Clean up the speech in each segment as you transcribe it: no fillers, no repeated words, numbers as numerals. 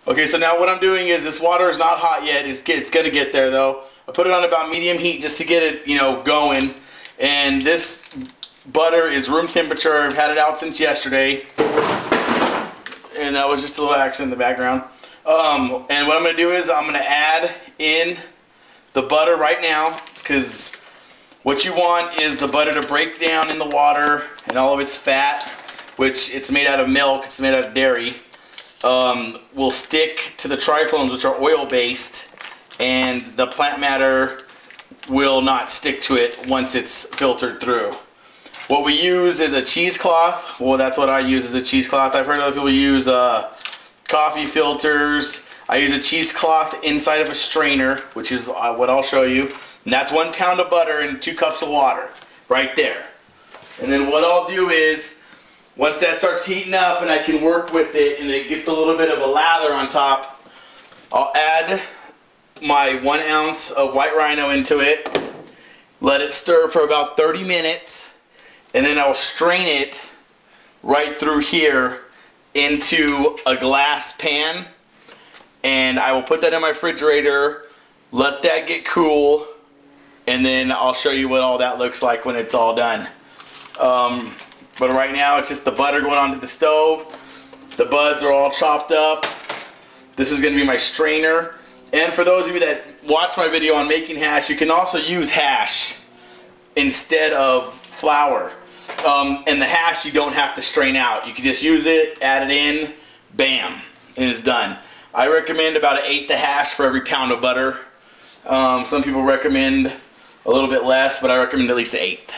Okay, so now what I'm doing is this water is not hot yet. It's going to get there though. I put it on about medium heat just to get it, going. And this butter is room temperature. I've had it out since yesterday. And that was just a little accident in the background. And what I'm going to do is I'm going to add in the butter right now, because what you want is the butter to break down in the water and all of its fat, which it's made out of milk, it's made out of dairy, will stick to the triclones, which are oil based, and the plant matter will not stick to it once it's filtered through. What we use is a cheesecloth. Well, that's what I use, is a cheesecloth. I've heard other people use coffee filters. I use a cheesecloth inside of a strainer, which is what I'll show you. And that's 1 pound of butter and 2 cups of water right there. And then what I'll do is, once that starts heating up and I can work with it and it gets a little bit of a lather on top, I'll add my 1 ounce of white rhino into it, let it stir for about 30 minutes, and then I'll strain it right through here into a glass pan, and I will put that in my refrigerator, let that get cool, and then I'll show you what all that looks like when it's all done. But right now it's just the butter going onto the stove. The buds are all chopped up. This is going to be my strainer. And for those of you that watch my video on making hash, you can also use hash instead of flour. And the hash you don't have to strain out. You can just use it, add it in, bam, and it's done. I recommend about 1/8 of hash for every pound of butter. Some people recommend a little bit less, but I recommend at least 1/8.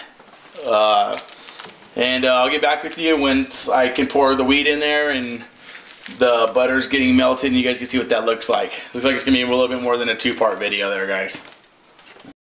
And I'll get back with you once I can pour the wheat in there and the butter's getting melted and you guys can see what that looks like. Looks like it's going to be a little bit more than a 2-part video there, guys.